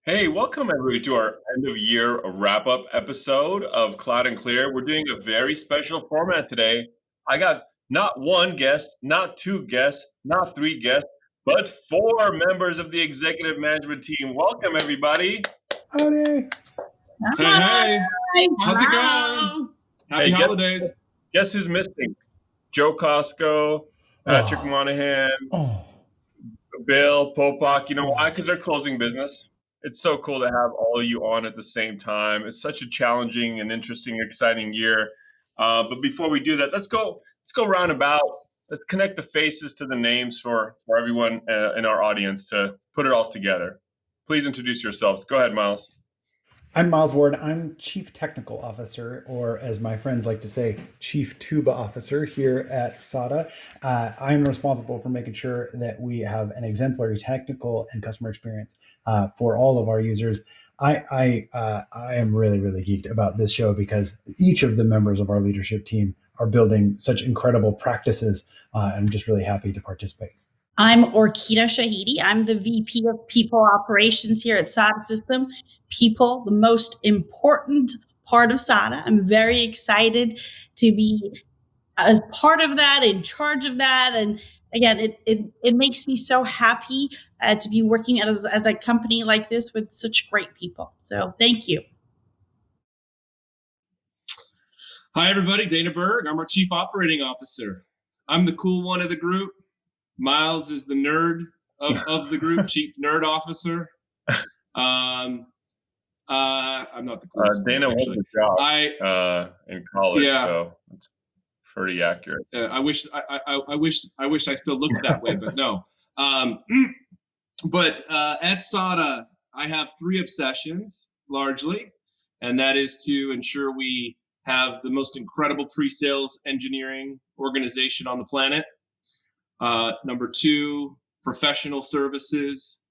Hey, welcome everybody to our end of year wrap up episode of Cloud and Clear. We're doing a very special format today. I got not one guest, not two guests, not three guests, but four members of the executive management team. Welcome everybody. Howdy. Hey, how's it going? Hello. Happy Hey, holidays. Guess who's missing? Joe Costco, Patrick Monahan, Bill Popak. You know why? Because they're closing business. It's so cool to have all of you on at the same time. It's such a challenging and interesting, exciting year. But before we do that, let's go roundabout. Let's connect the faces to the names for everyone in our audience to put it all together. Please introduce yourselves. Go ahead, Miles. I'm Miles Ward. I'm Chief Technical Officer, or as my friends like to say, Chief Tuba Officer here at SADA. I'm responsible for making sure that we have an exemplary technical and customer experience for all of our users. I am really, really geeked about this show because each of the members of our leadership team are building such incredible practices. I'm just really happy to participate. I'm Orkita Shahidi. I'm the VP of People Operations here at SADA System. People, the most important part of SADA. I'm very excited to be as part of that, in charge of that. And again, it makes me so happy to be working at a company like this with such great people. So thank you. Hi, everybody. Dana Berg. I'm our Chief Operating Officer. I'm the cool one of the group. Miles is the nerd of the group, Chief Nerd Officer. I'm not the coolest. Dana was the job in college, so it's pretty accurate. I wish I still looked that way, but no. But at SADA, I have three obsessions largely, and that is to ensure we have the most incredible pre-sales engineering organization on the planet. Number two, professional services,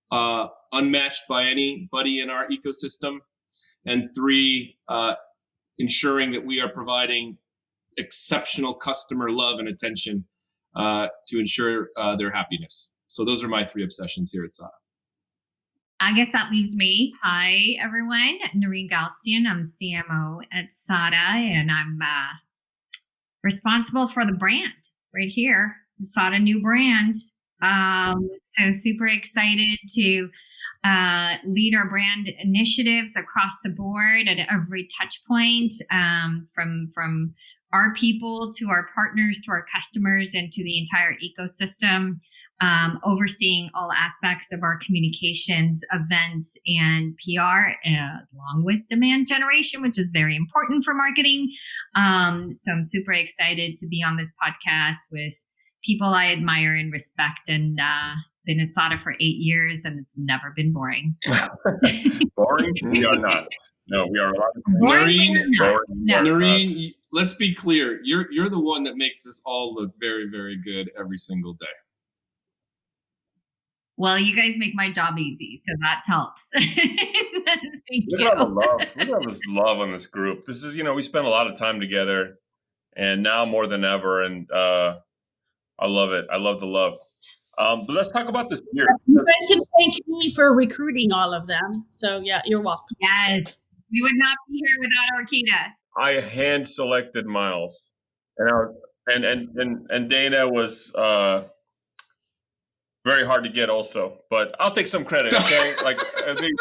unmatched by anybody in our ecosystem. And three, ensuring that we are providing exceptional customer love and attention to ensure their happiness. So those are my three obsessions here at SADA. I guess that leaves me. Hi, everyone. Noreen Galstian. I'm CMO at SADA, and I'm responsible for the brand right here. SADA new brand. So super excited to lead our brand initiatives across the board at every touch point, from our people to our partners to our customers and to the entire ecosystem, overseeing all aspects of our communications, events, and PR, along with demand generation, which is very important for marketing. So I'm super excited to be on this podcast with people I admire and respect, and been at SADA for 8 years, and it's never been boring. Boring? We are not. No, we are not. Noreen, let's be clear. You're the one that makes us all look very, very good every single day. Well, you guys make my job easy, so that helps. Look at all the love. Look at all this love on this group. This is, we spend a lot of time together, and now more than ever, and I love it. I love the love. But let's talk about this year. You guys can thank me for recruiting all of them. So yeah, you're welcome. Yes, we would not be here without Orkita. I hand selected Miles, and Dana was very hard to get also, but I'll take some credit. Okay, like I think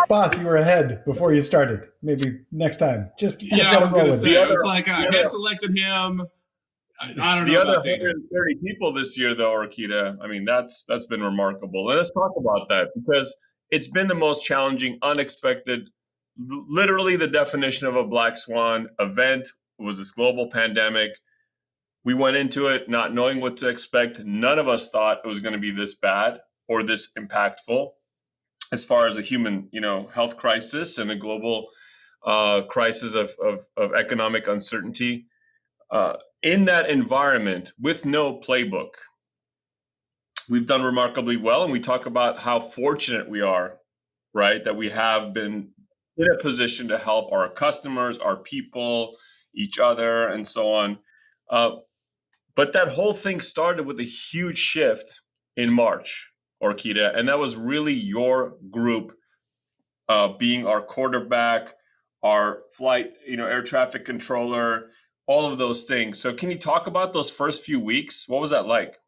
Boss, you were ahead before you started. Maybe next time. I was going to say, it's like I hand selected him. I don't know. The other 130 people this year, though, Orkita. I mean, that's been remarkable. And let's talk about that because it's been the most challenging, unexpected, literally the definition of a black swan event. It was this global pandemic. We went into it not knowing what to expect. None of us thought it was going to be this bad or this impactful as far as a human, health crisis and a global crisis of economic uncertainty. In that environment, with no playbook, we've done remarkably well. And we talk about how fortunate we are, right? That we have been in a position to help our customers, our people, each other, and so on. But that whole thing started with a huge shift in March, Orkita, and that was really your group being our quarterback, our flight, air traffic controller, all of those things. So can you talk about those first few weeks? What was that like?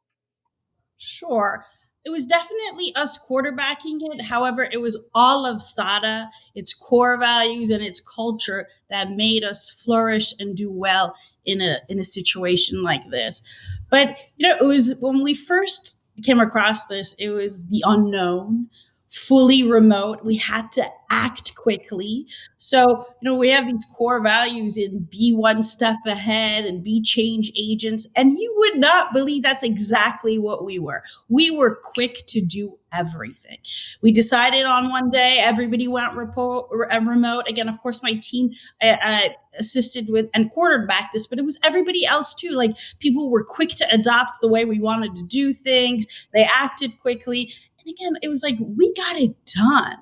Sure. It was definitely us quarterbacking it. However, it was all of SADA, its core values and its culture that made us flourish and do well in a situation like this. But it was when we first came across this, it was the unknown, fully remote. We had to act quickly. So, we have these core values in be one step ahead and be change agents. And you would not believe that's exactly what we were. We were quick to do everything. We decided on one day, everybody went remote. Again, of course, my team assisted with and quarterbacked this, but it was everybody else too. Like, people were quick to adopt the way we wanted to do things. They acted quickly. And again, it was like, we got it done.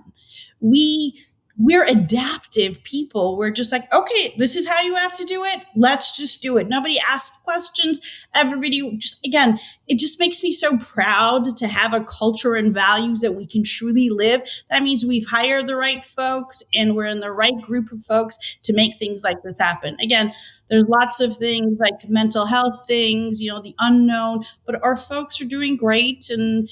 We're adaptive people. We're just like, okay, this is how you have to do it. Let's just do it. Nobody asked questions. Everybody just, again, it just makes me so proud to have a culture and values that we can truly live. That means we've hired the right folks and we're in the right group of folks to make things like this happen. Again, there's lots of things like mental health things, the unknown, but our folks are doing great. And,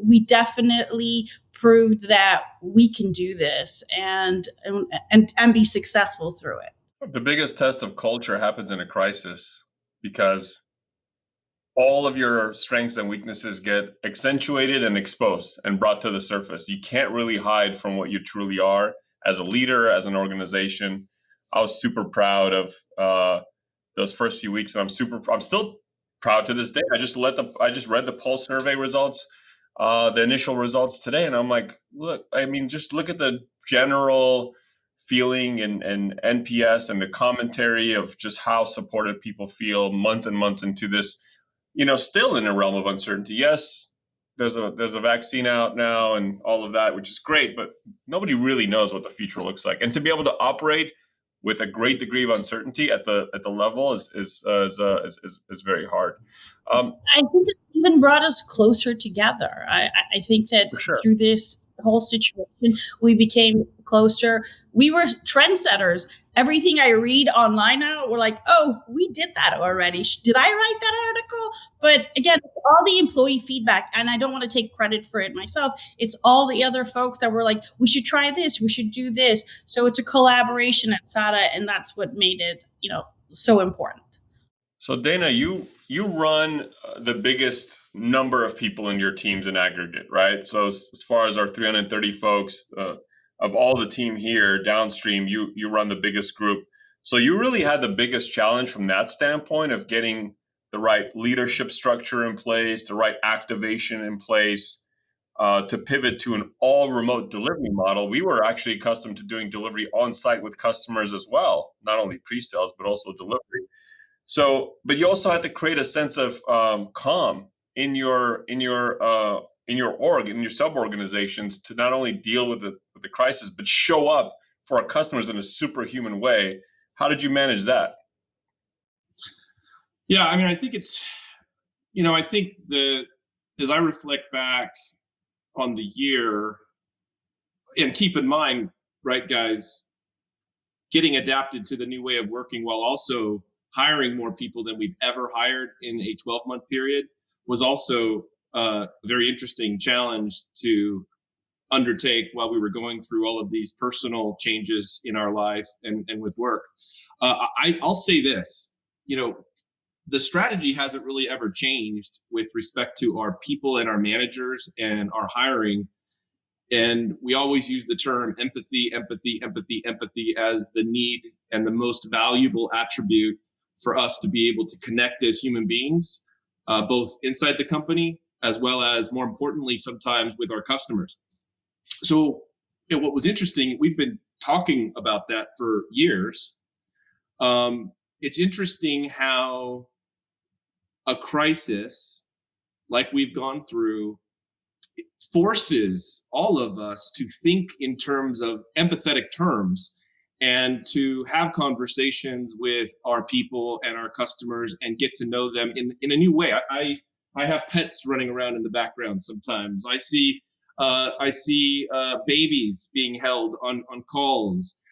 we definitely proved that we can do this and be successful through it. The biggest test of culture happens in a crisis because all of your strengths and weaknesses get accentuated and exposed and brought to the surface. You can't really hide from what you truly are as a leader, as an organization. I was super proud of those first few weeks, and I'm still proud to this day. I just read the Pulse survey results, the initial results today, and I'm like, just look at the general feeling and NPS and the commentary of just how supported people feel months and months into this, still in a realm of uncertainty. Yes, there's a vaccine out now and all of that, which is great, but nobody really knows what the future looks like. And to be able to operate with a great degree of uncertainty at the level is very hard. I think it even brought us closer together. I think that through this whole situation, we became closer. We were trendsetters. Everything I read online now, we're like, oh, we did that already. Did I write that article? But again, all the employee feedback, and I don't want to take credit for it myself. It's all the other folks that were like, we should try this. We should do this. So it's a collaboration at SADA, and that's what made it, so important. So Dana, you run the biggest number of people in your teams in aggregate, right? So as far as our 330 folks, of all the team here downstream, you run the biggest group. So you really had the biggest challenge from that standpoint of getting the right leadership structure in place, the right activation in place, to pivot to an all remote delivery model. We were actually accustomed to doing delivery on site with customers as well, not only pre-sales, but also delivery. So, but you also had to create a sense of calm in your org, in your sub-organizations, to not only deal with the crisis, but show up for our customers in a superhuman way. How did you manage that? Yeah, I think it's, I think as I reflect back on the year, and keep in mind, right, guys, getting adapted to the new way of working while also hiring more people than we've ever hired in a 12-month period was also a very interesting challenge to undertake while we were going through all of these personal changes in our life and with work. I'll say this, the strategy hasn't really ever changed with respect to our people and our managers and our hiring. And we always use the term empathy as the need and the most valuable attribute for us to be able to connect as human beings, both inside the company, as well as, more importantly, sometimes with our customers. So what was interesting, we've been talking about that for years. It's interesting how a crisis like we've gone through forces all of us to think in terms of empathetic terms and to have conversations with our people and our customers and get to know them in a new way. I have pets running around in the background sometimes. I see babies being held on calls.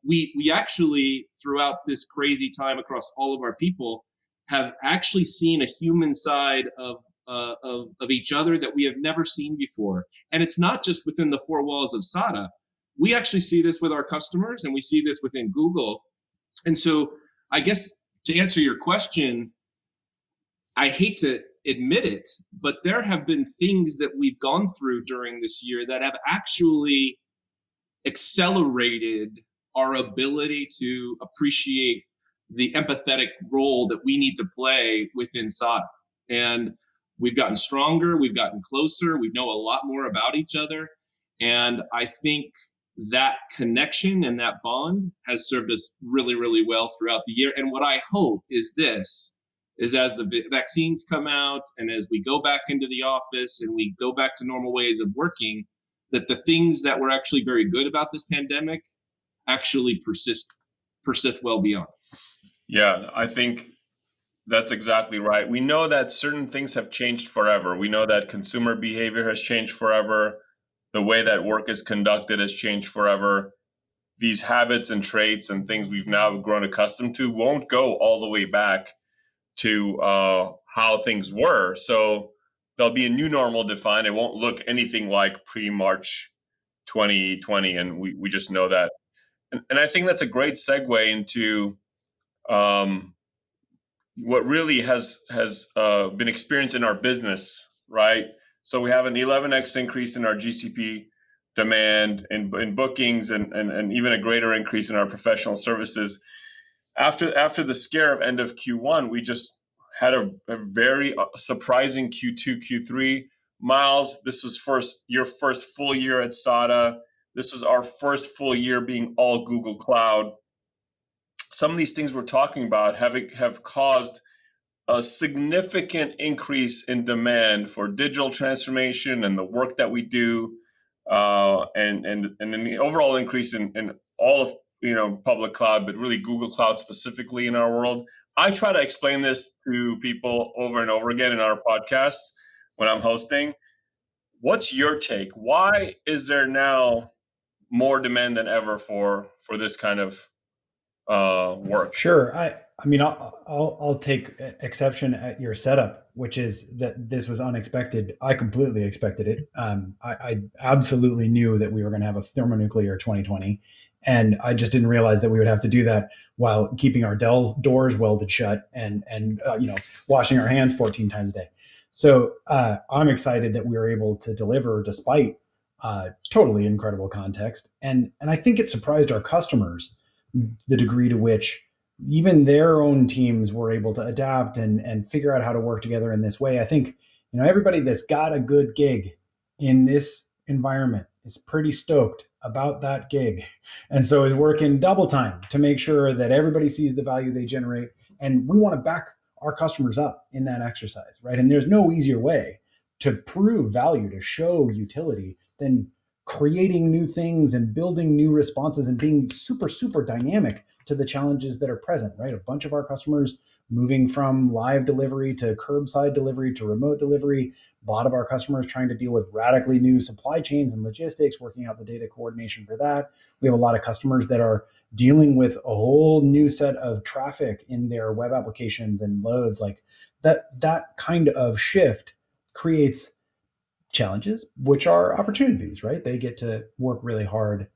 We actually, throughout this crazy time across all of our people, have actually seen a human side of each other that we have never seen before. And it's not just within the four walls of SADA. We actually see this with our customers, and we see this within Google. And so I guess to answer your question, I hate to admit it, but there have been things that we've gone through during this year that have actually accelerated our ability to appreciate the empathetic role that we need to play within SADA. And we've gotten stronger, we've gotten closer, we know a lot more about each other. And I think that connection and that bond has served us really, really well throughout the year. And what I hope is this, is as the vaccines come out and as we go back into the office and we go back to normal ways of working, that the things that were actually very good about this pandemic actually persist well beyond. Yeah, I think that's exactly right. We know that certain things have changed forever. We know that consumer behavior has changed forever. The way that work is conducted has changed forever. These habits and traits and things we've now grown accustomed to won't go all the way back to how things were. So there'll be a new normal defined. It won't look anything like pre-March 2020, and we just know that. And I think that's a great segue into what really has been experienced in our business, right? So we have an 11x increase in our GCP demand in bookings and even a greater increase in our professional services. After the scare of end of Q1, we just had a very surprising Q2, Q3. Miles, this was your first full year at SADA. This was our first full year being all Google Cloud. Some of these things we're talking about have caused a significant increase in demand for digital transformation and the work that we do, and the overall increase in all of public cloud, but really Google Cloud specifically in our world. I try to explain this to people over and over again in our podcasts when I'm hosting. What's your take? Why is there now more demand than ever for this kind of work? Sure. I mean, I'll take exception at your setup, which is that this was unexpected. I completely expected it. I absolutely knew that we were going to have a thermonuclear 2020, and I just didn't realize that we would have to do that while keeping our doors welded shut and washing our hands 14 times a day. So I'm excited that we were able to deliver despite totally incredible context, and I think it surprised our customers the degree to which even their own teams were able to adapt and figure out how to work together in this way. I think, everybody that's got a good gig in this environment is pretty stoked about that gig. And so is working double time to make sure that everybody sees the value they generate. And we want to back our customers up in that exercise, right? And there's no easier way to prove value, to show utility than creating new things and building new responses and being super, super dynamic to the challenges that are present, right? A bunch of our customers moving from live delivery to curbside delivery to remote delivery. A lot of our customers trying to deal with radically new supply chains and logistics, working out the data coordination for that. We have a lot of customers that are dealing with a whole new set of traffic in their web applications and loads. Like that kind of shift creates challenges, which are opportunities, right? They get to work really hard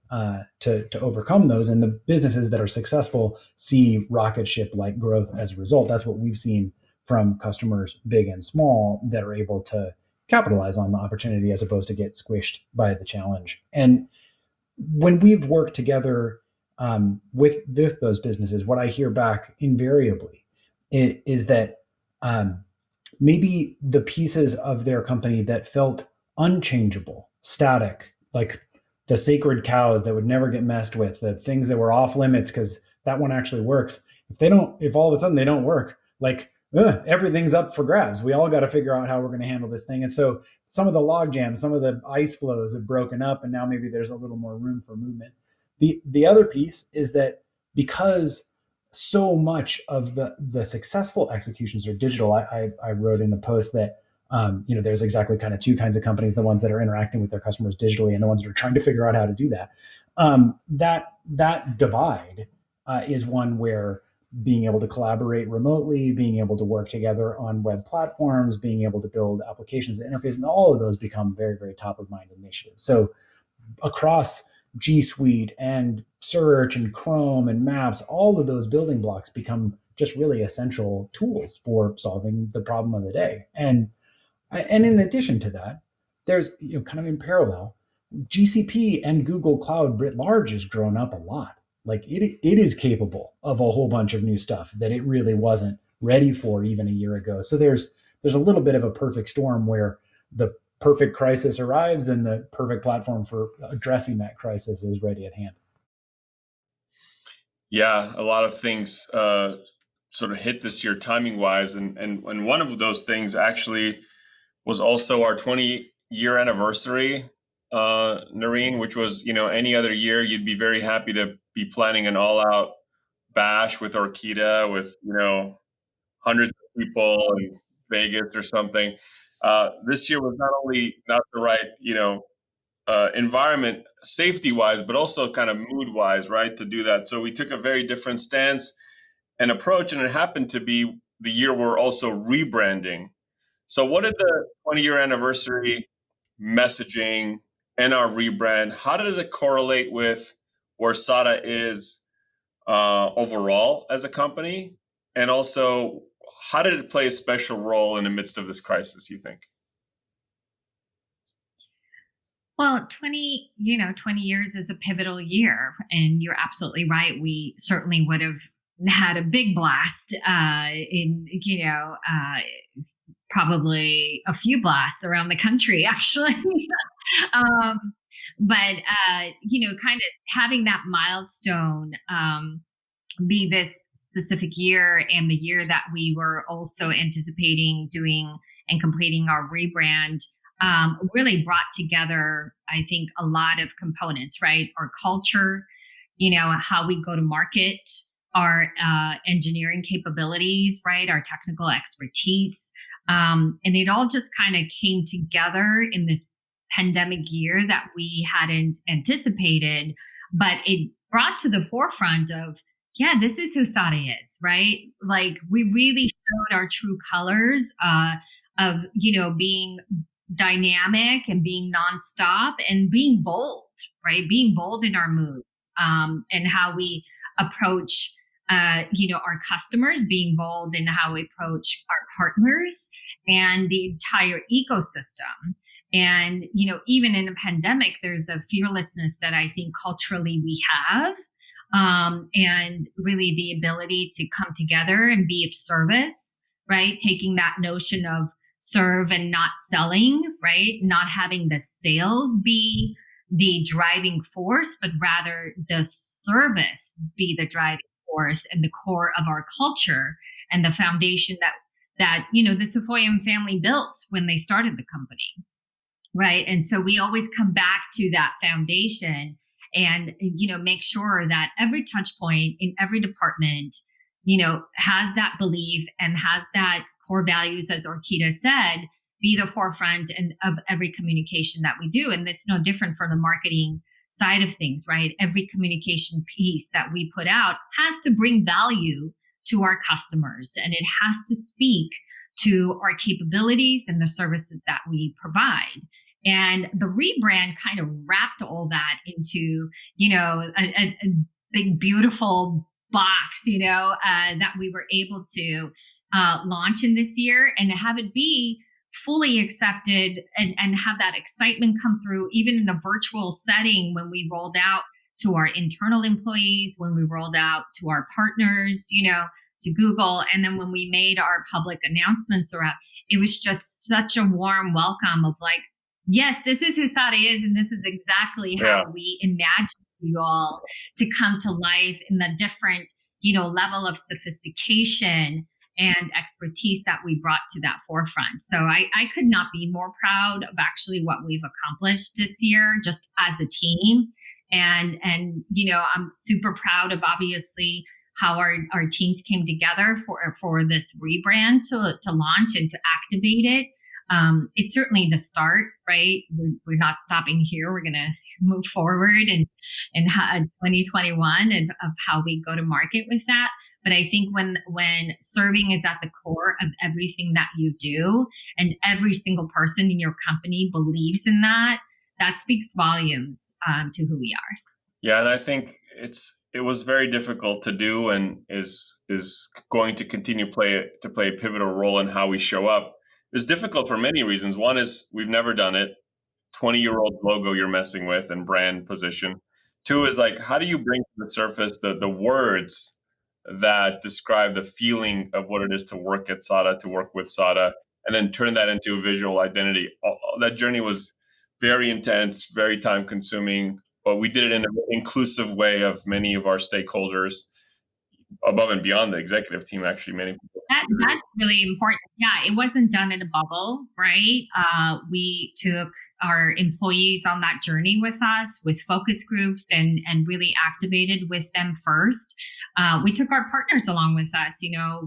to overcome those. And the businesses that are successful see rocket ship-like growth as a result. That's what we've seen from customers, big and small, that are able to capitalize on the opportunity as opposed to get squished by the challenge. And when we've worked together with those businesses, what I hear back invariably is that maybe the pieces of their company that felt unchangeable, static, like the sacred cows that would never get messed with, the things that were off limits because that one actually works. If all of a sudden they don't work, like everything's up for grabs. We all got to figure out how we're going to handle this thing. And so some of the log jams, some of the ice flows have broken up, and now maybe there's a little more room for movement. The other piece is that because so much of the successful executions are digital. I wrote in the post that there's exactly kind of two kinds of companies: the ones that are interacting with their customers digitally, and the ones that are trying to figure out how to do that. That divide is one where being able to collaborate remotely, being able to work together on web platforms, being able to build applications and interface, and all of those become very, very top of mind initiatives. So across G Suite and search and Chrome and Maps, all of those building blocks become just really essential tools for solving the problem of the day. And in addition to that, there's kind of in parallel, GCP and Google Cloud writ large has grown up a lot. Like it is capable of a whole bunch of new stuff that it really wasn't ready for even a year ago. So there's a little bit of a perfect storm where the perfect crisis arrives and the perfect platform for addressing that crisis is ready at hand. Yeah, a lot of things sort of hit this year timing wise, and one of those things actually was also our 20-year anniversary, Noreen, which was, any other year you'd be very happy to be planning an all-out bash with Orkita with, hundreds of people in Vegas or something. This year was not only not the right, environment safety-wise, but also kind of mood-wise, right, to do that. So we took a very different stance and approach, and it happened to be the year we're also rebranding. So what did the 20-year anniversary messaging and our rebrand, how does it correlate with where SADA is overall as a company? And also, how did it play a special role in the midst of this crisis, you think? Well, 20 years is a pivotal year. And you're absolutely right. We certainly would have had a big blast probably a few blasts around the country, actually. But kind of having that milestone be this specific year, and the year that we were also anticipating doing and completing our rebrand, really brought together, I think, a lot of components, right? Our culture, how we go to market, our engineering capabilities, right? Our technical expertise. And it all just kind of came together in this pandemic year that we hadn't anticipated, but it brought to the forefront of, yeah, this is who SADA is, right? Like we really showed our true colors of, being dynamic and being nonstop and being bold, right? Being bold in our moves and how we approach our customers, being bold in how we approach our partners and the entire ecosystem. And, even in a pandemic, there's a fearlessness that I think culturally we have, and really the ability to come together and be of service, right? Taking that notion of serve and not selling, right? Not having the sales be the driving force, but rather the service be the driving force and the core of our culture and the foundation that the Safoyan family built when they started the company, right? And so we always come back to that foundation and make sure that every touch point in every department has that belief and has that core values, as Orkita said, be the forefront and of every communication that we do. And it's no different from the marketing side of things, right? Every communication piece that we put out has to bring value to our customers, and it has to speak to our capabilities and the services that we provide. And the rebrand kind of wrapped all that into, a big, beautiful box, that we were able to launch in this year and have it be fully accepted and have that excitement come through, even in a virtual setting when we rolled out to our internal employees, when we rolled out to our partners, to Google. And then when we made our public announcements around, it was just such a warm welcome of like, yes, this is who SADA is. And this is exactly how we imagine you all to come to life in the different, level of sophistication and expertise that we brought to that forefront. So I could not be more proud of actually what we've accomplished this year, just as a team. And I'm super proud of obviously how our teams came together for this rebrand to launch and to activate it. It's certainly the start, right? We're not stopping here. We're going to move forward in 2021 and of how we go to market with that. But I think when serving is at the core of everything that you do, and every single person in your company believes in that, that speaks volumes to who we are. Yeah, and I think it was very difficult to do, and is going to continue to play a pivotal role in how we show up. It's difficult for many reasons. One is we've never done it. 20-year-old logo you're messing with and brand position. Two is like, how do you bring to the surface the words that describe the feeling of what it is to work at SADA, to work with SADA, and then turn that into a visual identity. That journey was very intense, very time consuming, but we did it in an inclusive way of many of our stakeholders, above and beyond the executive team, actually. Many people. That's really important. Yeah, it wasn't done in a bubble, right? We took our employees on that journey with us, with focus groups, and really activated with them first. We took our partners along with us.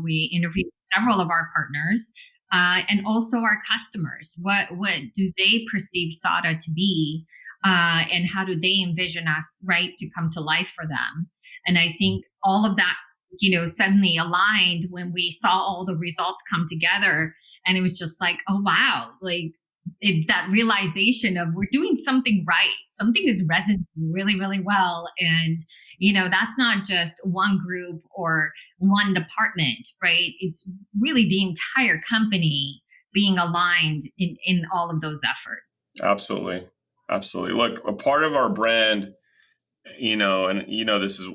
We interviewed several of our partners and also our customers. What do they perceive SADA to be, and how do they envision us, right, to come to life for them? And I think all of that suddenly aligned when we saw all the results come together, and it was just like, oh wow, like that realization of we're doing something right, something is resonating really, really well. And that's not just one group or one department, right? It's really the entire company being aligned in all of those efforts. Absolutely. Look, a part of our brand, this is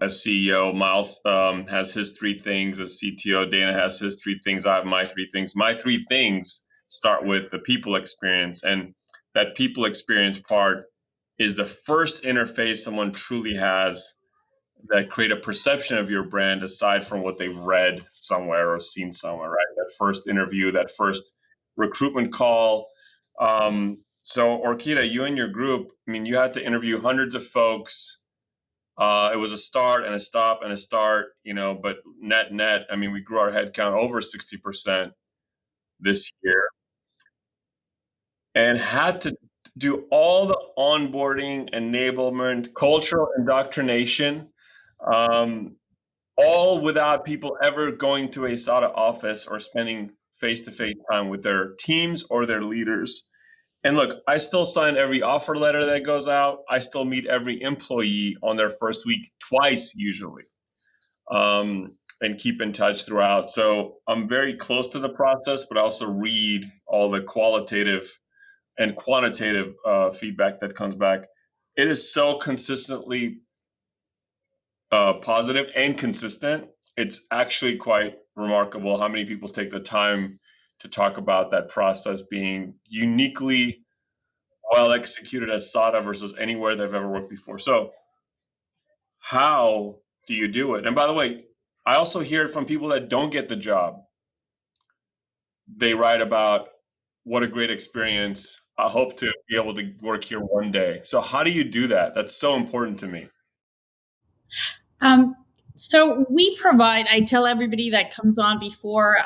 as CEO, Miles has his 3 things. As CTO, Dana has his 3 things. I have my 3 things. My 3 things start with the people experience, and that people experience part is the first interface someone truly has that create a perception of your brand aside from what they've read somewhere or seen somewhere, right? That first interview, that first recruitment call. So Orkita, you and your group, you had to interview hundreds of folks. It was a start and a stop and a start, but net, we grew our headcount over 60% this year and had to do all the onboarding, enablement, cultural indoctrination, all without people ever going to a SADA office or spending face-to-face time with their teams or their leaders. And look, I still sign every offer letter that goes out. I still meet every employee on their first week twice usually, and keep in touch throughout. So I'm very close to the process, but I also read all the qualitative and quantitative feedback that comes back. It is so consistently positive and consistent. It's actually quite remarkable how many people take the time to talk about that process being uniquely well executed at SADA versus anywhere they've ever worked before. So how do you do it? And by the way, I also hear it from people that don't get the job. They write about what a great experience. I hope to be able to work here one day. So how do you do that? That's so important to me. So we provide, I tell everybody that comes on before,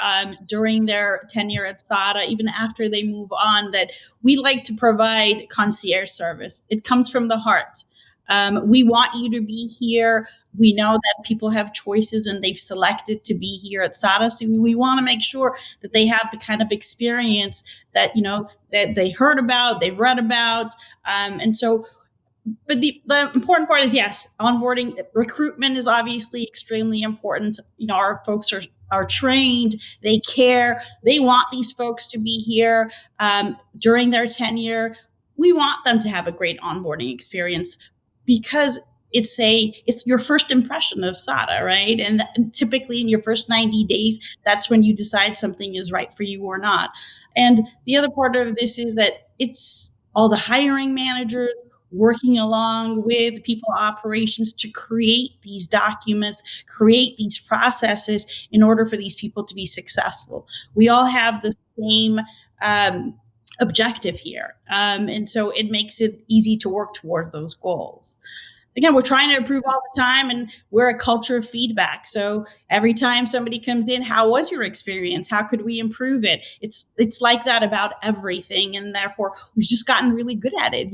during their tenure at SADA, even after they move on, that we like to provide concierge service. It comes from the heart. We want you to be here. We know that people have choices and they've selected to be here at SADA. So we want to make sure that they have the kind of experience that, that they heard about, they've read about. But the important part is, yes, onboarding, recruitment is obviously extremely important. Our folks are trained, they care, they want these folks to be here during their tenure. We want them to have a great onboarding experience because it's your first impression of SADA, right? And typically in your first 90 days, that's when you decide something is right for you or not. And the other part of this is that it's all the hiring managers working along with people operations to create these documents, create these processes in order for these people to be successful. We all have the same objective here. And so it makes it easy to work towards those goals. again, we're trying to improve all the time, and we're a culture of feedback. So every time somebody comes in, how was your experience? How could we improve it? It's like that about everything, and therefore we've just gotten really good at it.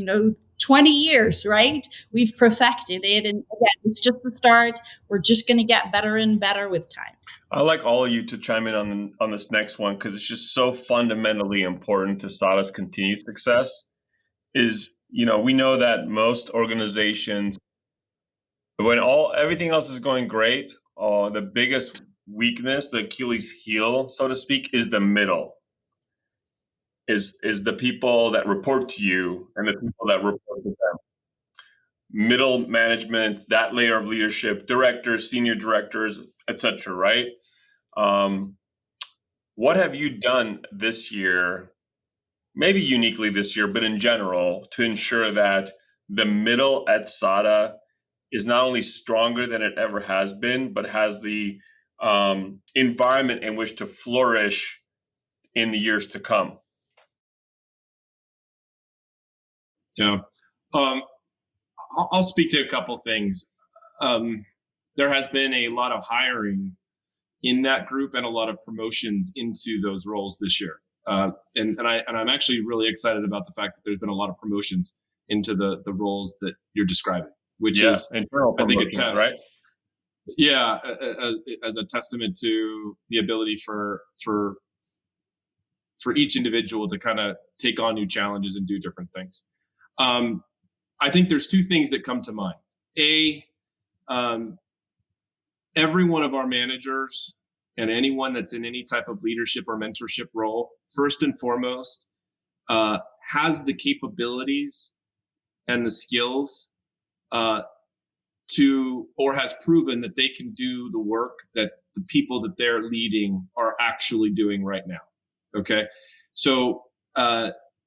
20 years, right? We've perfected it, and again, it's just the start. We're just going to get better and better with time. I'd like all of you to chime in on this next one because it's just so fundamentally important to SADA's continued success. We know that most organizations, when everything else is going great, the biggest weakness, the Achilles heel, so to speak, is the middle. Is the people that report to you and the people that report to them. Middle management, that layer of leadership, directors, senior directors, etc. Right? What have you done this year, maybe uniquely this year, but in general, to ensure that the middle at SADA is not only stronger than it ever has been, but has the environment in which to flourish in the years to come? Yeah. I'll speak to a couple things. There has been a lot of hiring in that group and a lot of promotions into those roles this year. And I'm actually really excited about the fact that there's been a lot of promotions into the roles that you're describing, which is, I think, a test, right? Yeah, as a testament to the ability for each individual to kind of take on new challenges and do different things. I think there's two things that come to mind. Every one of our managers and anyone that's in any type of leadership or mentorship role, first and foremost, has the capabilities and the skills or has proven that they can do the work that the people that they're leading are actually doing right now. Okay. So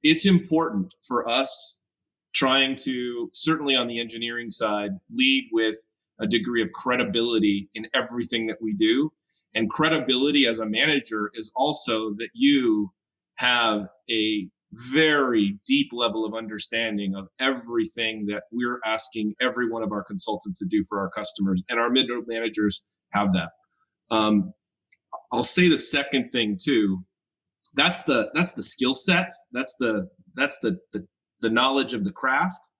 it's important for us trying to, certainly on the engineering side, lead with a degree of credibility in everything that we do. And credibility as a manager is also that you have a very deep level of understanding of everything that we're asking every one of our consultants to do for our customers. And our middle managers have that. I'll say the second thing too. That's the skill set. That's the knowledge of the craft.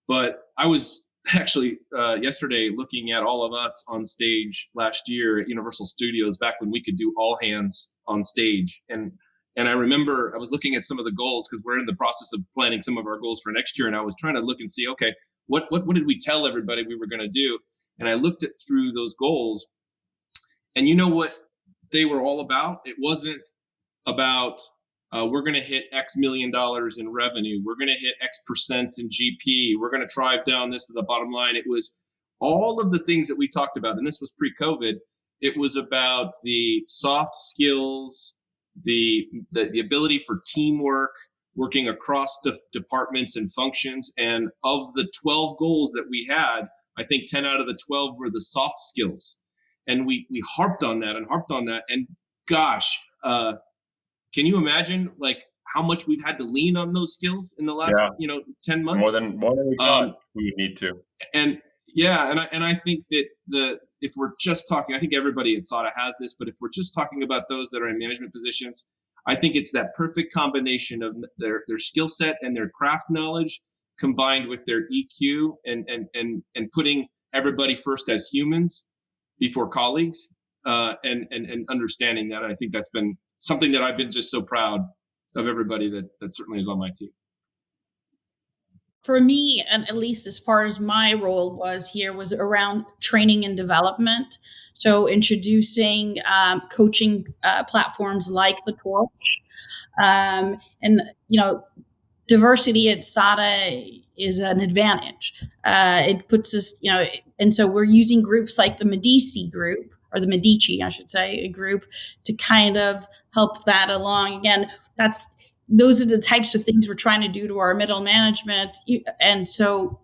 But I was actually yesterday looking at all of us on stage last year at Universal Studios, back when we could do all hands on stage. And I remember I was looking at some of the goals because we're in the process of planning some of our goals for next year. And I was trying to look and see, okay, what did we tell everybody we were going to do? And I looked through those goals, and you know what they were all about? It wasn't about we're going to hit X million dollars in revenue. We're going to hit X percent in GP. We're going to drive down this to the bottom line. It was all of the things that we talked about. And this was pre-COVID. It was about the soft skills, the ability for teamwork, working across departments and functions. And of the 12 goals that we had, I think 10 out of the 12 were the soft skills. And we harped on that. And gosh, can you imagine like how much we've had to lean on those skills in the last 10 months? More than we thought we would need to. And I think that if we're just talking, I think everybody at SADA has this, but if we're just talking about those that are in management positions, I think it's that perfect combination of their skill set and their craft knowledge combined with their EQ and putting everybody first as humans before colleagues, and understanding that. I think that's been something that I've been just so proud of everybody that certainly is on my team. For me, and at least as far as my role was around training and development. So introducing coaching platforms like the Torch. And, diversity at SADA is an advantage. It puts us, and so we're using groups like the Medici group, or the Medici, I should say, a group to kind of help that along. Again, those are the types of things we're trying to do to our middle management. And so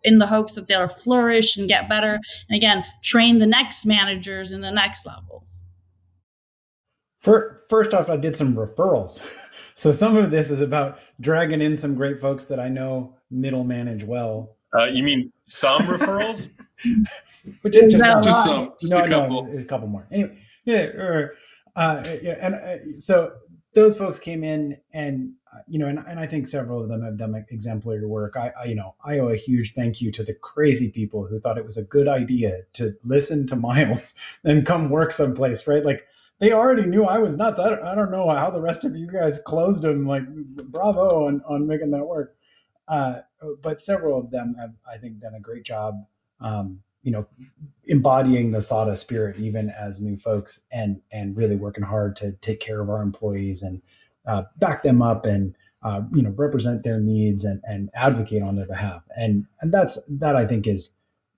in the hopes that they'll flourish and get better. And again, train the next managers in the next levels. First off, I did some referrals. So some of this is about dragging in some great folks that I know middle manage well You mean some referrals? But Is that one. Just right? some, just a couple. No, a couple more. Anyway, so those folks came in, and and I think several of them have done exemplary work. I owe a huge thank you to the crazy people who thought it was a good idea to listen to Miles and come work someplace, right? Like, they already knew I was nuts. I don't know how the rest of you guys closed them. Like, bravo on making that work. But several of them have, I think, done a great job, embodying the SADA spirit, even as new folks, and really working hard to take care of our employees and back them up, and represent their needs, and advocate on their behalf. And that I think is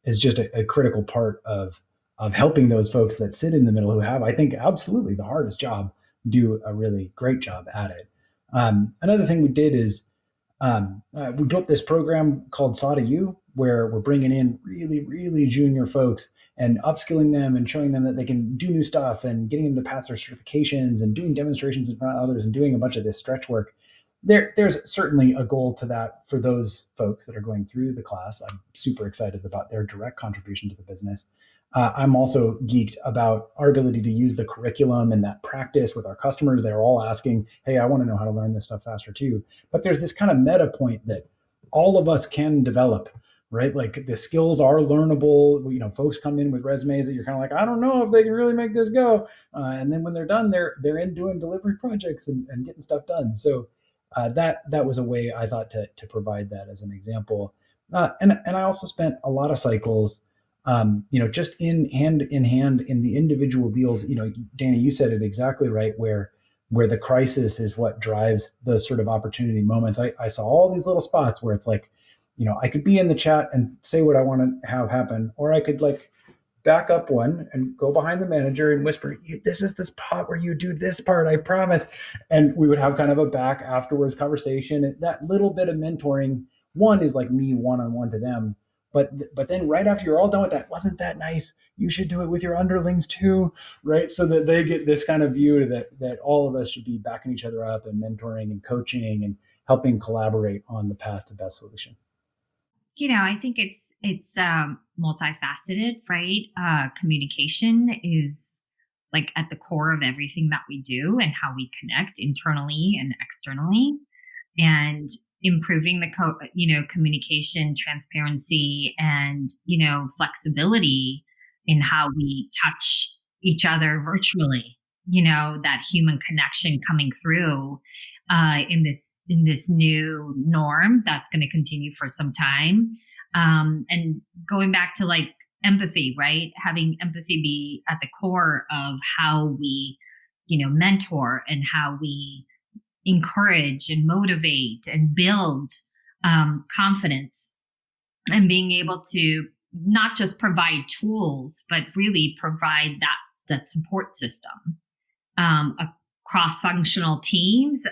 just a critical part of helping those folks that sit in the middle, who have, I think, absolutely the hardest job, do a really great job at it. Another thing we did is we built this program called SADA U, where we're bringing in really, really junior folks and upskilling them and showing them that they can do new stuff, and getting them to pass their certifications, and doing demonstrations in front of others, and doing a bunch of this stretch work. There's certainly a goal to that for those folks that are going through the class. I'm super excited about their direct contribution to the business. I'm also geeked about our ability to use the curriculum and that practice with our customers. They're all asking, hey, I want to know how to learn this stuff faster too. But there's this kind of meta point that all of us can develop, right? Like, the skills are learnable. Folks come in with resumes that you're kind of like, I don't know if they can really make this go. And then when they're done, they're in doing delivery projects and getting stuff done. So that was a way I thought to provide that as an example. And I also spent a lot of cycles, just in hand in the individual deals. Danny, you said it exactly right, where the crisis is what drives those sort of opportunity moments. I saw all these little spots where it's like, I could be in the chat and say what I want to have happen, or I could like back up one and go behind the manager and whisper, this is this part where you do this part, I promise. And we would have kind of a back afterwards conversation. And that little bit of mentoring, one, is like me one-on-one to them. But then right after you're all done with that, wasn't that nice? You should do it with your underlings too, right? So that they get this kind of view that all of us should be backing each other up, and mentoring and coaching and helping collaborate on the path to best solution. I think it's multifaceted, right? Communication is like at the core of everything that we do, and how we connect internally and externally, and improving the communication, transparency, and flexibility in how we touch each other virtually. That human connection coming through in this new norm that's going to continue for some time. And going back to like empathy, right? Having empathy be at the core of how we, mentor, and how we encourage and motivate and build confidence, and being able to not just provide tools, but really provide that support system, cross-functional teams,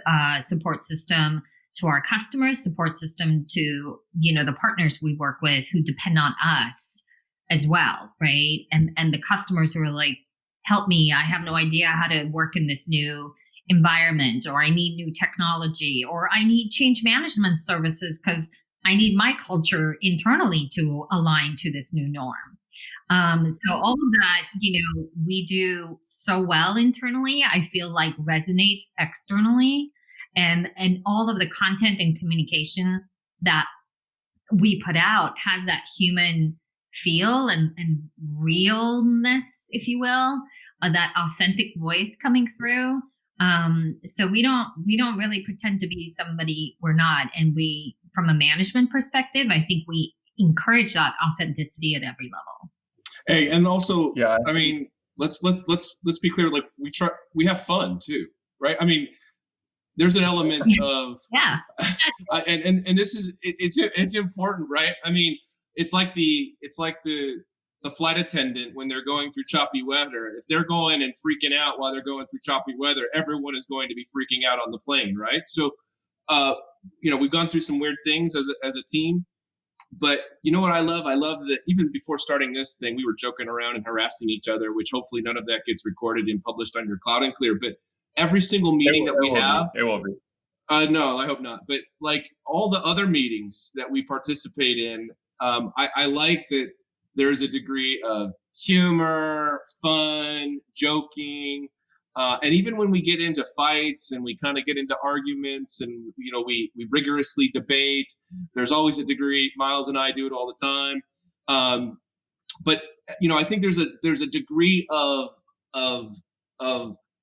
support system to our customers, support system to the partners we work with who depend on us as well, right? And the customers who are like, help me, I have no idea how to work in this new environment, or I need new technology, or I need change management services because I need my culture internally to align to this new norm. So all of that, we do so well internally, I feel like resonates externally, and all of the content and communication that we put out has that human feel and realness, if you will, that authentic voice coming through. So we don't really pretend to be somebody we're not. And we, from a management perspective, I think we encourage that authenticity at every level. Hey, and also, Yeah. I mean, let's be clear. Like, we have fun too, right? I mean, there's an element of, Yeah. and this is, it's important, right? I mean, it's like the flight attendant when they're going through choppy weather. If they're going and freaking out while they're going through choppy weather, everyone is going to be freaking out on the plane, right? So, we've gone through some weird things as a team. But you know what I love? I love that even before starting this thing, we were joking around and harassing each other, which hopefully none of that gets recorded and published under Cloud and Clear. But every single meeting that we have, it will be. No, I hope not. But like all the other meetings that we participate in, I like that there's a degree of humor, fun, joking, and even when we get into fights and we kind of get into arguments and we rigorously debate, there's always a degree. Miles and I do it all the time, but I think there's a degree of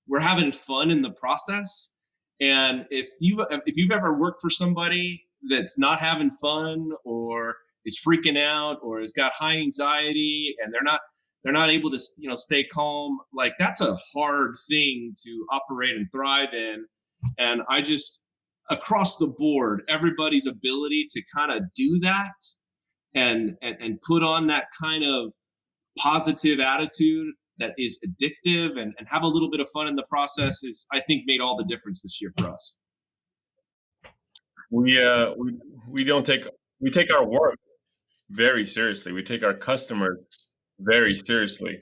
we're having fun in the process. And if you've ever worked for somebody that's not having fun or is freaking out or has got high anxiety and they're not able to stay calm, like that's a hard thing to operate and thrive in. And I just, across the board, everybody's ability to kind of do that and put on that kind of positive attitude that is addictive and have a little bit of fun in the process is, I think, made all the difference this year for us. We take our work very seriously. We take our customers very seriously.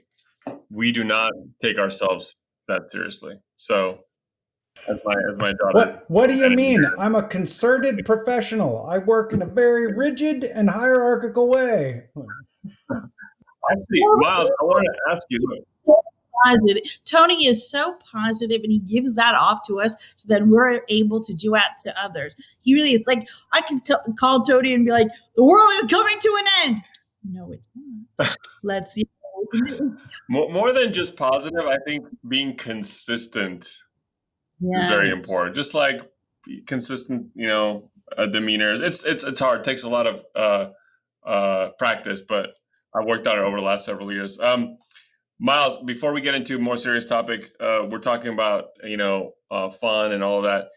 We do not take ourselves that seriously. So, as my daughter. What do you mean? I'm a concerted professional. I work in a very rigid and hierarchical way. Actually, Miles, I wanted to ask you. Positive. Tony is so positive, and he gives that off to us so that we're able to do that to others. He really is. Like, I can call Tony and be like, the world is coming to an end. No, it's not. Let's see. More than just positive, I think being consistent is very important. Just like consistent, demeanor. It's hard. It takes a lot of practice, but I worked on it over the last several years. Miles, before we get into a more serious topic, we're talking about fun and all of that.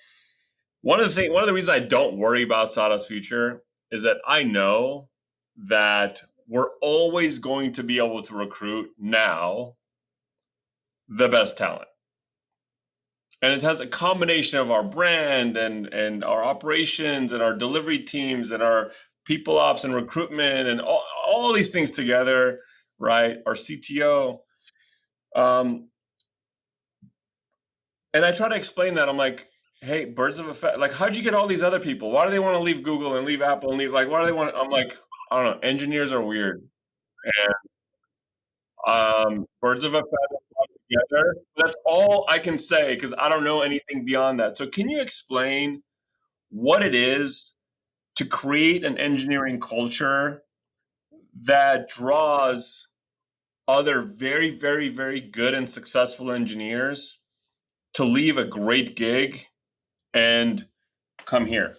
One of the reasons I don't worry about SADA's future is that I know that we're always going to be able to recruit now the best talent. And it has a combination of our brand and our operations and our delivery teams and our people ops and recruitment and all these things together, right? Our CTO. And I try to explain that. I'm like, hey, birds of a feather. Like, how'd you get all these other people? Why do they want to leave Google and leave Apple and leave? Like, why do they want? I'm like, I don't know. Engineers are weird, and birds of a feather together. That's all I can say because I don't know anything beyond that. So, can you explain what it is to create an engineering culture that draws other very, very, very good and successful engineers to leave a great gig and come here?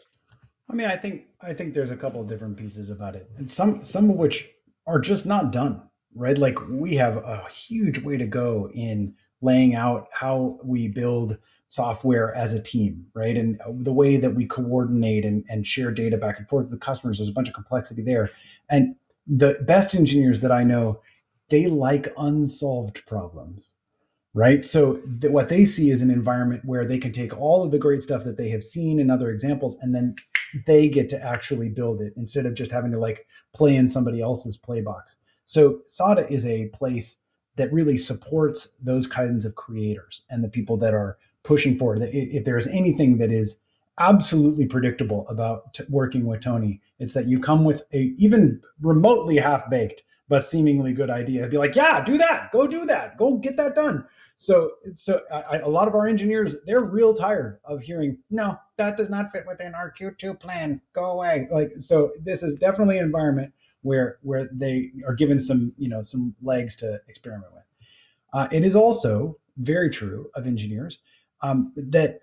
I mean, I think there's a couple of different pieces about it, and some of which are just not done, right? Like, we have a huge way to go in laying out how we build software as a team, right? And the way that we coordinate and share data back and forth with the customers, there's a bunch of complexity there. And the best engineers that I know, they like unsolved problems, right? So what they see is an environment where they can take all of the great stuff that they have seen in other examples, and then they get to actually build it instead of just having to like play in somebody else's playbox. So SADA is a place that really supports those kinds of creators and the people that are pushing forward. If there is anything that is absolutely predictable about working with Tony, it's that you come with a even remotely half-baked but seemingly good idea. Be like, yeah, do that, go get that done. So a lot of our engineers, they're real tired of hearing, no, that does not fit within our Q2 plan, go away. Like, so this is definitely an environment where they are given some legs to experiment with. It is also very true of engineers that,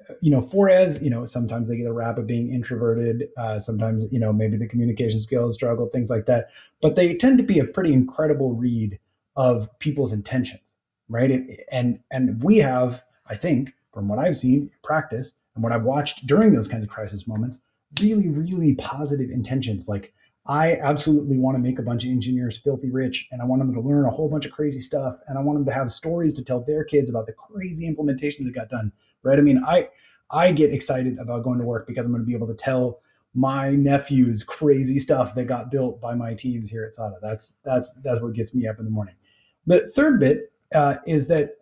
Forez, sometimes they get a rap of being introverted. Sometimes, maybe the communication skills struggle, things like that. But they tend to be a pretty incredible read of people's intentions, right? And we have, I think, from what I've seen in practice and what I've watched during those kinds of crisis moments, really, really positive intentions. Like, I absolutely want to make a bunch of engineers filthy rich, and I want them to learn a whole bunch of crazy stuff, and I want them to have stories to tell their kids about the crazy implementations that got done, right? I mean, I get excited about going to work because I'm going to be able to tell my nephews crazy stuff that got built by my teams here at SADA. That's what gets me up in the morning. The third bit is that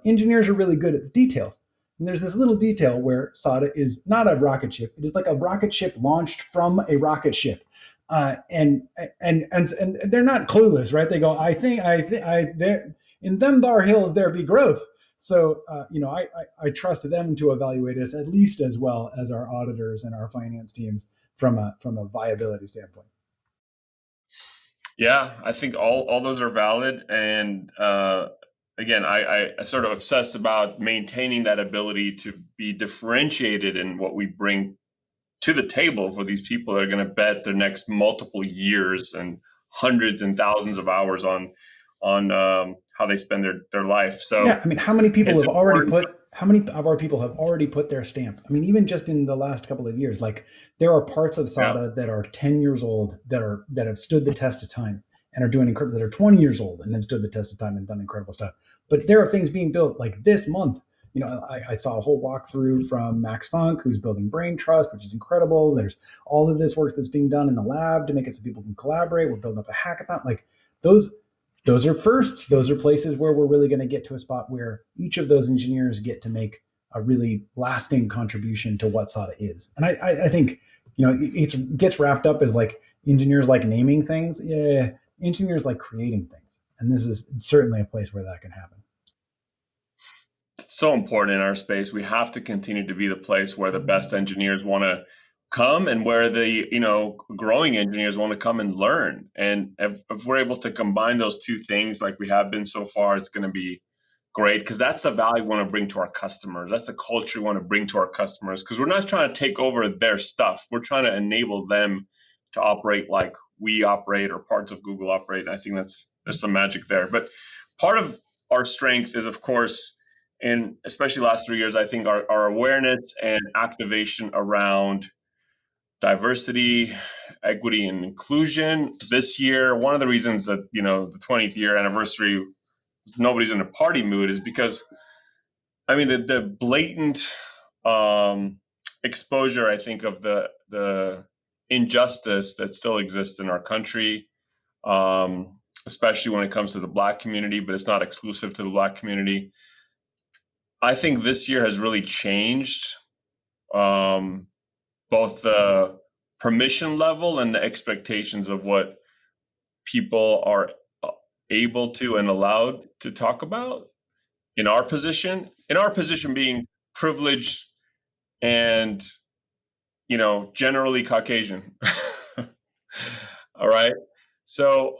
engineers are really good at the details. And there's this little detail where SADA is not a rocket ship. It is like a rocket ship launched from a rocket ship. And they're not clueless, right? They go, there in them bar hills there be growth. So I trust them to evaluate us at least as well as our auditors and our finance teams from a viability standpoint. Yeah, I think all those are valid, and again, I sort of obsess about maintaining that ability to be differentiated in what we bring to the table for these people that are going to bet their next multiple years and hundreds and thousands of hours on how they spend their life. So yeah, I mean, how many of our people have already put their stamp? I mean, even just in the last couple of years, like there are parts of SADA that are 10 years old that have stood the test of time and are doing incredible, that are 20 years old and have stood the test of time and done incredible stuff. But there are things being built like this month. I saw a whole walkthrough from Max Funk, who's building Brain Trust, which is incredible. There's all of this work that's being done in the lab to make it so people can collaborate. We're building up a hackathon. Like those are firsts. Those are places where we're really going to get to a spot where each of those engineers get to make a really lasting contribution to what SADA is. And I think, it gets wrapped up as like engineers like naming things. Yeah, engineers like creating things. And this is certainly a place where that can happen. It's so important in our space. We have to continue to be the place where the best engineers want to come and where the growing engineers want to come and learn. And if we're able to combine those two things like we have been so far, it's going to be great, because that's the value we want to bring to our customers. That's the culture we want to bring to our customers, because we're not trying to take over their stuff. We're trying to enable them to operate like we operate or parts of Google operate. And I think there's some magic there. But part of our strength is, of course, and especially the last 3 years, I think our awareness and activation around diversity, equity, and inclusion. This year, one of the reasons that, the 20th year anniversary, nobody's in a party mood is because, the blatant exposure, I think, of the injustice that still exists in our country, especially when it comes to the Black community, but it's not exclusive to the Black community. I think this year has really changed both the permission level and the expectations of what people are able to and allowed to talk about in our position being privileged and, generally Caucasian. All right. So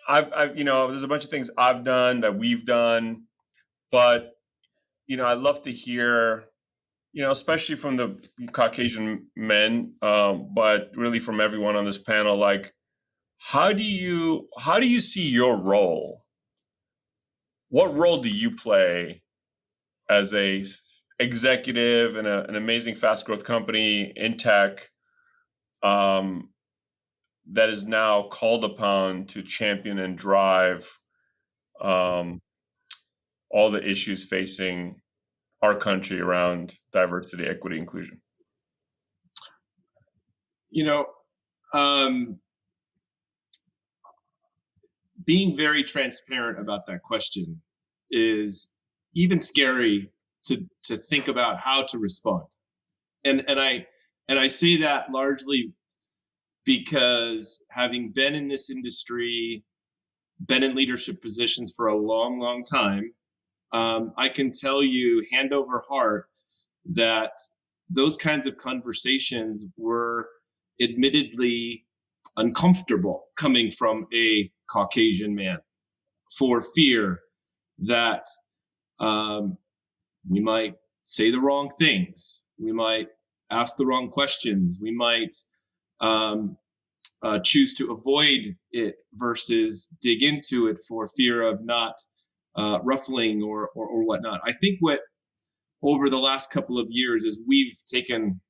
I've there's a bunch of things I've done that we've done, but I'd love to hear, especially from the Caucasian men, but really from everyone on this panel, like, how do you see your role? What role do you play as a executive in an amazing fast growth company in tech that is now called upon to champion and drive all the issues facing our country around diversity, equity, inclusion? Being very transparent about that question is even scary to think about how to respond. And I say that largely because having been in this industry, been in leadership positions for a long, long time, I can tell you hand over heart that those kinds of conversations were admittedly uncomfortable coming from a Caucasian man, for fear that we might say the wrong things, we might ask the wrong questions, we might choose to avoid it versus dig into it for fear of not ruffling or whatnot. I think what over the last couple of years is we've taken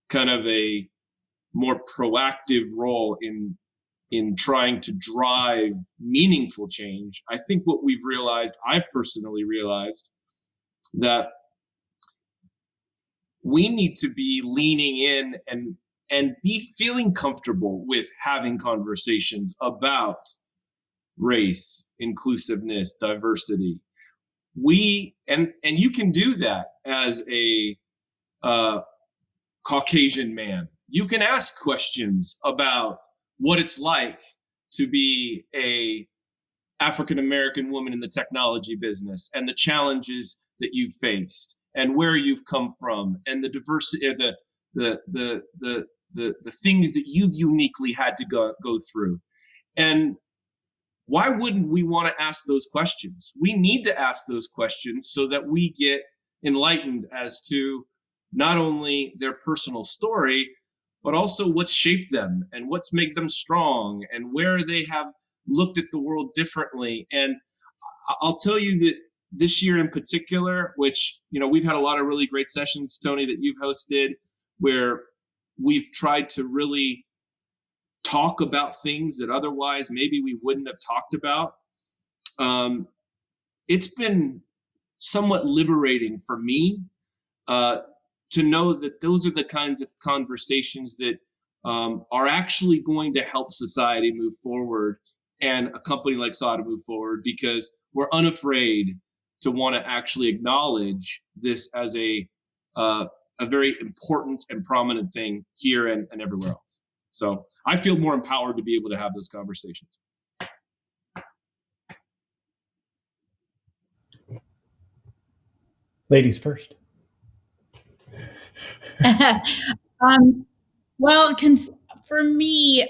kind of a more proactive role in trying to drive meaningful change. I think what we've realized, I've personally realized, that we need to be leaning in and be feeling comfortable with having conversations about race, inclusiveness, diversity, and you can do that as a Caucasian man. You can ask questions about what it's like to be a African American woman in the technology business and the challenges that you've faced and where you've come from and the diversity, the things that you've uniquely had to go through. And why wouldn't we want to ask those questions? We need to ask those questions so that we get enlightened as to not only their personal story, but also what's shaped them and what's made them strong and where they have looked at the world differently. And I'll tell you that this year in particular, which, we've had a lot of really great sessions, Tony, that you've hosted, where we've tried to really talk about things that otherwise maybe we wouldn't have talked about. It's been somewhat liberating for me to know that those are the kinds of conversations that are actually going to help society move forward and a company like SADA move forward, because we're unafraid to want to actually acknowledge this as a very important and prominent thing here and everywhere else. So I feel more empowered to be able to have those conversations. Ladies first. Well, for me,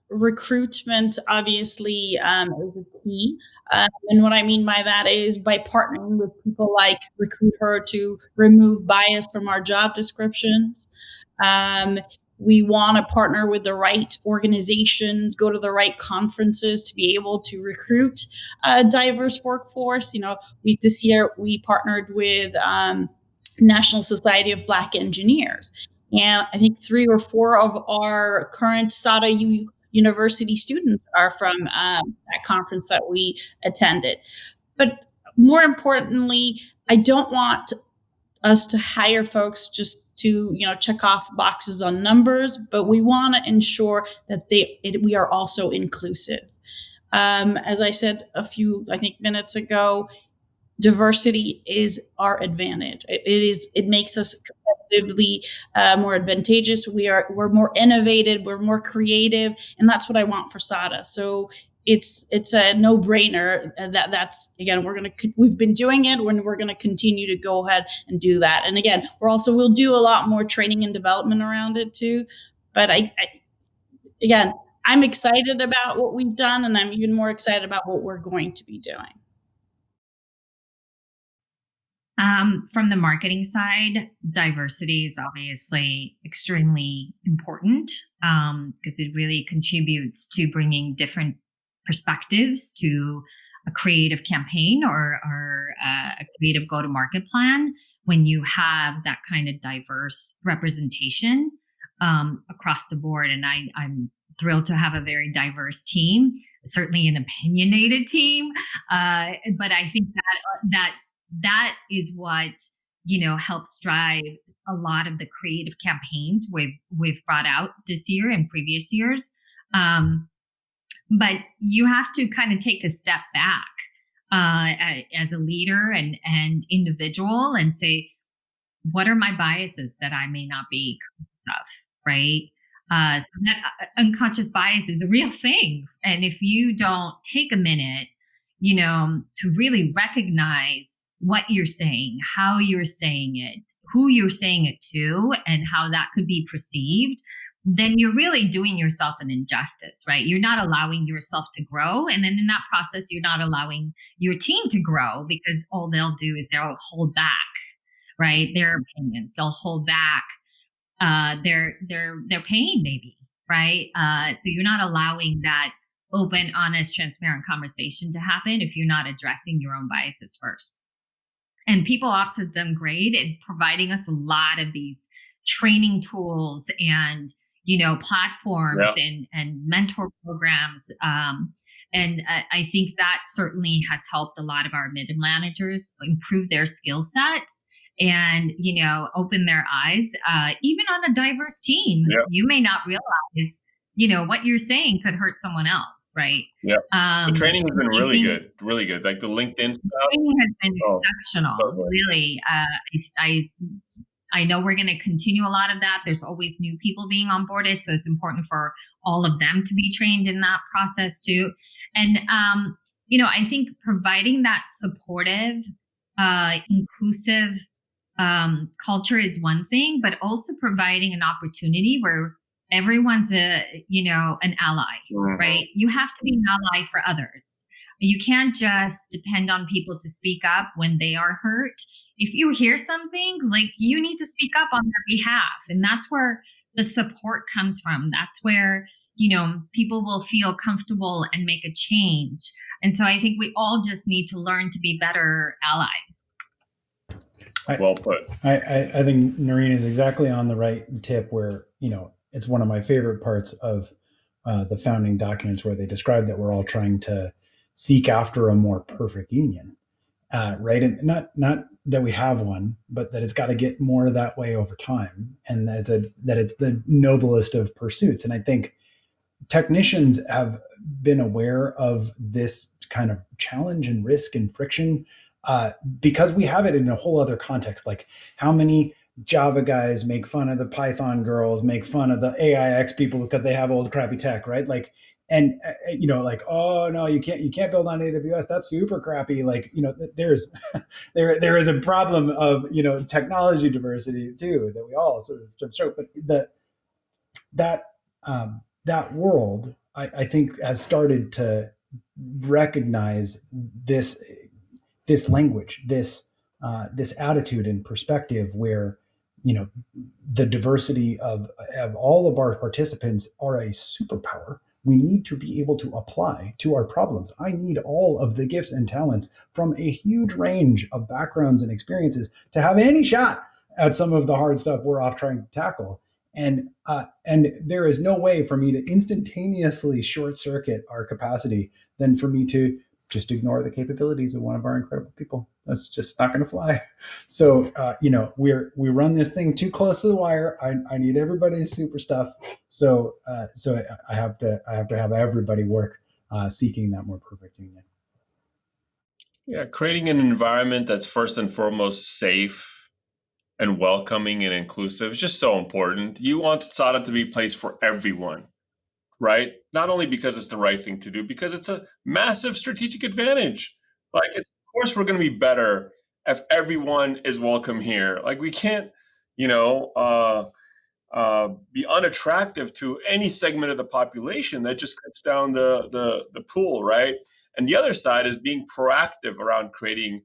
recruitment obviously is a key. And what I mean by that is by partnering with people like Recruiter to remove bias from our job descriptions. We want to partner with the right organizations, go to the right conferences to be able to recruit a diverse workforce. This year we partnered with National Society of Black Engineers. And I think 3 or 4 of our current SADA University students are from that conference that we attended. But more importantly, I don't want us to hire folks just to check off boxes on numbers, but we want to ensure that we are also inclusive. As I said a few minutes ago, diversity is our advantage. It makes us competitively more advantageous. We're more innovative, we're more creative, and that's what I want for SADA. So it's a no-brainer. That's again, we've been doing it, when we're going to continue to go ahead and do that. And again, we'll do a lot more training and development around it too. But I'm excited about what we've done, and I'm even more excited about what we're going to be doing. From the marketing side, diversity is obviously extremely important because it really contributes to bringing different perspectives to a creative campaign or a creative go-to-market plan. When you have that kind of diverse representation across the board, and I'm thrilled to have a very diverse team, certainly an opinionated team, but I think that is what helps drive a lot of the creative campaigns we've brought out this year and previous years. But you have to kind of take a step back as a leader and individual and say, what are my biases that I may not be conscious of, right? So that unconscious bias is a real thing, and if you don't take a minute, to really recognize what you're saying, how you're saying it, who you're saying it to, and how that could be perceived, then you're really doing yourself an injustice, right? You're not allowing yourself to grow. And then in that process, you're not allowing your team to grow, because all they'll do is they'll hold back, right? Their opinions, they'll hold back their pain maybe, right? So you're not allowing that open, honest, transparent conversation to happen if you're not addressing your own biases first. And People Ops has done great in providing us a lot of these training tools and platforms and mentor programs. And I think that certainly has helped a lot of our mid managers improve their skill sets and, open their eyes, even on a diverse team. You may not realize, what you're saying could hurt someone else, right? Yeah. The training has been I really think good, really good. Like the LinkedIn stuff. training has been Oh, exceptional, so good. really. I know we're going to continue a lot of that. There's always new people being onboarded, so it's important for all of them to be trained in that process too. And I think providing that supportive, inclusive culture is one thing, but also providing an opportunity where everyone's an ally, right? You have to be an ally for others. You can't just depend on people to speak up when they are hurt. If you hear something, like, you need to speak up on their behalf, and that's where the support comes from. That's where people will feel comfortable and make a change. And so I think we all just need to learn to be better allies. Well put. I think Noreen is exactly on the right tip where, it's one of my favorite parts of the founding documents where they describe that we're all trying to seek after a more perfect union, right? And not that we have one, but that it's got to get more that way over time, and that it's the noblest of pursuits. And I think technicians have been aware of this kind of challenge and risk and friction because we have it in a whole other context. Like, how many Java guys make fun of the Python girls, make fun of the AIX people because they have old crappy tech, right? Like, and like, oh no, you can't build on AWS. That's super crappy. Like, there's there is a problem of technology diversity too that we all sort of stroke. But that world, I think, has started to recognize this language, this attitude and perspective where the diversity of all of our participants are a superpower we need to be able to apply to our problems. I need all of the gifts and talents from a huge range of backgrounds and experiences to have any shot at some of the hard stuff we're off trying to tackle. And there is no way for me to instantaneously short circuit our capacity than for me to just ignore the capabilities of one of our incredible people. That's just not going to fly. So, we run this thing too close to the wire. I need everybody's super stuff. So I have to have everybody work seeking that more perfect union. Yeah, creating an environment that's first and foremost safe and welcoming and inclusive is just so important. You want SADA to be a place for everyone, right? Not only because it's the right thing to do, because it's a massive strategic advantage. Like, of course, we're going to be better if everyone is welcome here. Like, we can't, be unattractive to any segment of the population. That just cuts down the pool, right? And the other side is being proactive around creating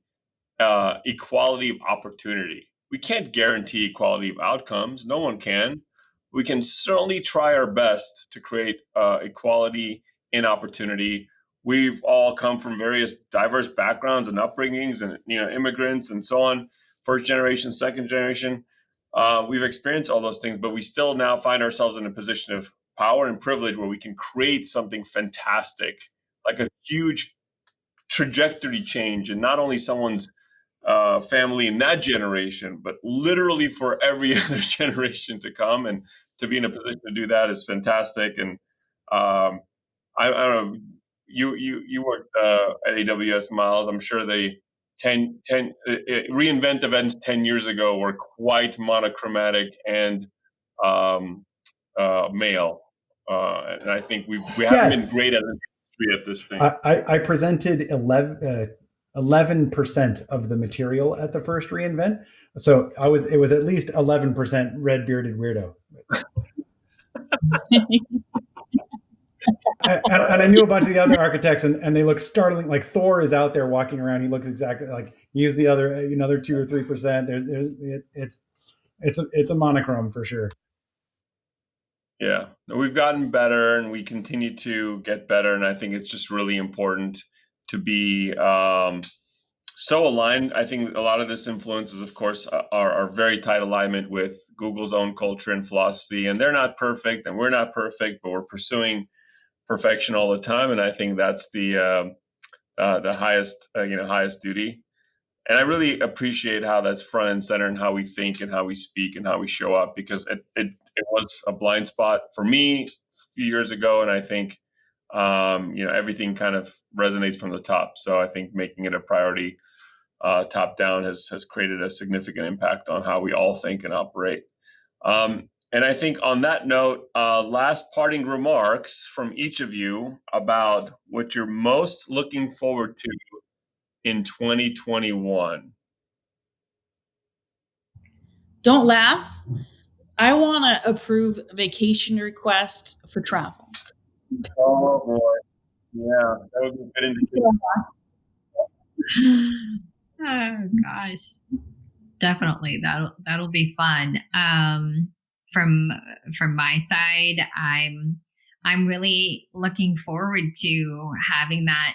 equality of opportunity. We can't guarantee equality of outcomes. No one can. We can certainly try our best to create equality in opportunity. We've all come from various diverse backgrounds and upbringings, and immigrants and so on, first generation, second generation. We've experienced all those things, but we still now find ourselves in a position of power and privilege where we can create something fantastic, like a huge trajectory change, and not only someone's family in that generation, but literally for every other generation to come. And to be in a position to do that is fantastic. And I don't know, you worked at AWS, Miles. I'm sure they reInvent events 10 years ago were quite monochromatic and male. And I think we haven't been great as an industry at this thing. I presented 11% of the material at the first reInvent. So it was at least 11% red bearded weirdo. and I knew a bunch of the other architects, and they look startling. Like, Thor is out there walking around. He looks exactly like, use the other, another 2 or 3%. It's a monochrome for sure. Yeah, we've gotten better, and we continue to get better. And I think it's just really important to be so aligned. I think a lot of this influences, of course, are very tight alignment with Google's own culture and philosophy. And they're not perfect, and we're not perfect, but we're pursuing perfection all the time. And I think that's the highest duty. And I really appreciate how that's front and center, and how we think and how we speak and how we show up, because it was a blind spot for me a few years ago. And I think everything kind of resonates from the top. So I think making it a priority top down has created a significant impact on how we all think and operate. And I think on that note, last parting remarks from each of you about what you're most looking forward to in 2021. Don't laugh. I want to approve a vacation request for travel. Oh boy. Yeah, that would be a good indication. Oh gosh, definitely that'll be fun. From my side, I'm really looking forward to having that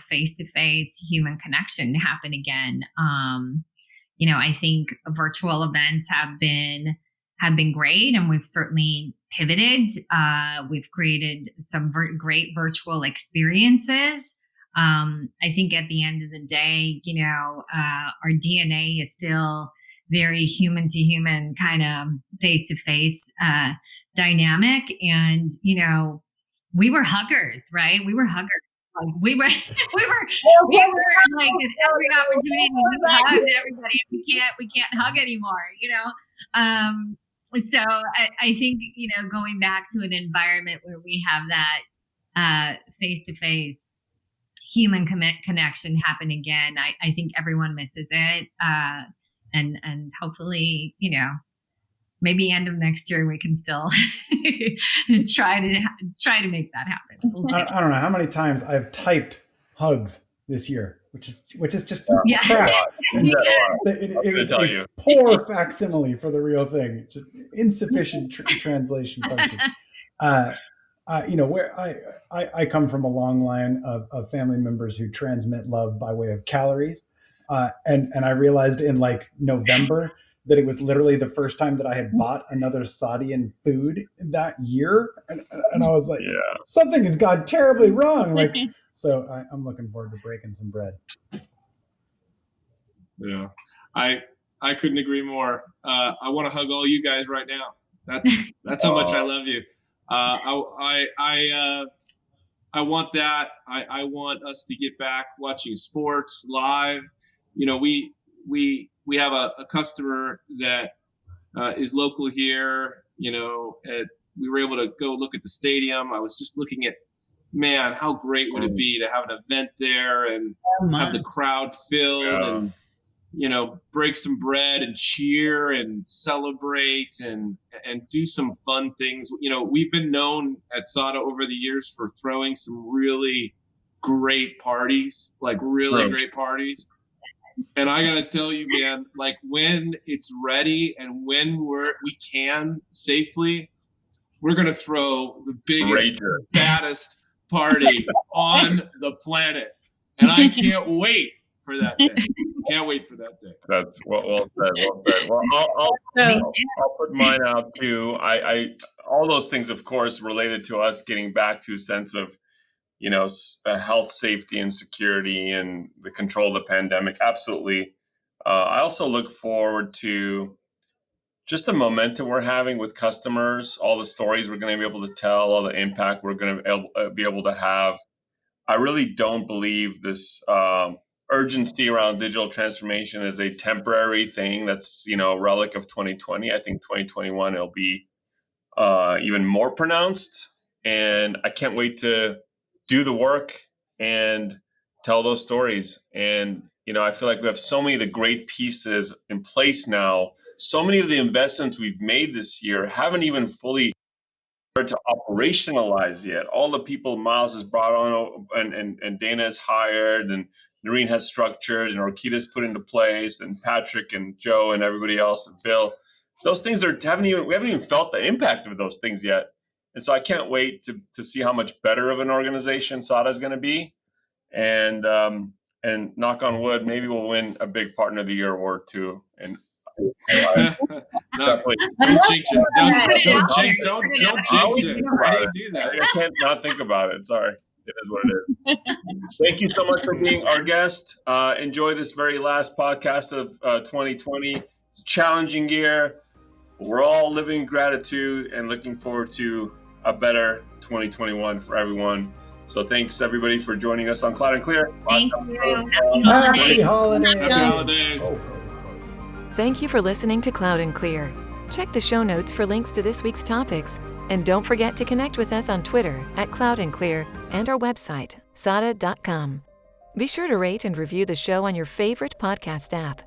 face-to-face human connection happen again. I think virtual events have been great, and we've certainly pivoted. We've created some great virtual experiences. I think at the end of the day, our DNA is still very human to human kind of face to face dynamic. And, we were huggers, right? We were huggers. Like we were like at every opportunity we hugged everybody. We can't hug anymore, So I think, going back to an environment where we have that face to face human connection happen again, I think everyone misses it. And hopefully, maybe end of next year we can still try to make that happen. We'll I don't know how many times I've typed hugs this year, which is just Yeah. crap. It is a poor facsimile for the real thing. Just insufficient translation function. Where I come from a long line of family members who transmit love by way of calories. And I realized in like November that it was literally the first time that I had bought another Sadian food that year. And I was like, something has gone terribly wrong. Like, so I'm looking forward to breaking some bread. Yeah, I couldn't agree more. I want to hug all you guys right now. That's how much I love you. I want that. I want us to get back watching sports live. We have a customer that is local here. We were able to go look at the stadium. I was just looking at, man, how great would it be to have an event there and have the crowd filled and break some bread and cheer and celebrate and do some fun things. We've been known at SADA over the years for throwing some really great parties, like really great parties. And I gotta tell you, man, like when it's ready and when we can safely, we're gonna throw the biggest, baddest party on the planet. And I can't wait for that day. Can't wait for that day. That's well said. Well, I'll put mine out too. I all those things, of course, related to us getting back to a sense of, health, safety, and security, and the control of the pandemic. Absolutely. I also look forward to just the momentum we're having with customers, all the stories we're going to be able to tell, all the impact we're going to be able to have. I really don't believe this urgency around digital transformation is a temporary thing that's, a relic of 2020. I think 2021 it'll be even more pronounced, and I can't wait to do the work and tell those stories. And I feel like we have so many of the great pieces in place now. So many of the investments we've made this year haven't even fully started to operationalize yet. All the people Miles has brought on and Dana has hired and Noreen has structured and Orkita's put into place, and Patrick and Joe and everybody else and Bill. Those things we haven't even felt the impact of those things yet. And so I can't wait to see how much better of an organization SADA is going to be. And knock on wood, maybe we'll win a big Partner of the Year award too. And don't jinx it. Don't jinx it. How do you do that? I can't not think about it. Sorry. It is what it is. Thank you so much for being our guest. Enjoy this very last podcast of 2020. It's a challenging year. We're all living in gratitude and looking forward to a better 2021 for everyone. So thanks everybody for joining us on Cloud and Clear. Thank you. Happy Happy holidays. holidays. Happy holidays. Ho, ho, ho. Thank you for listening to Cloud and Clear. Check the show notes for links to this week's topics. And don't forget to connect with us on Twitter at Cloud and Clear and our website, sada.com. Be sure to rate and review the show on your favorite podcast app.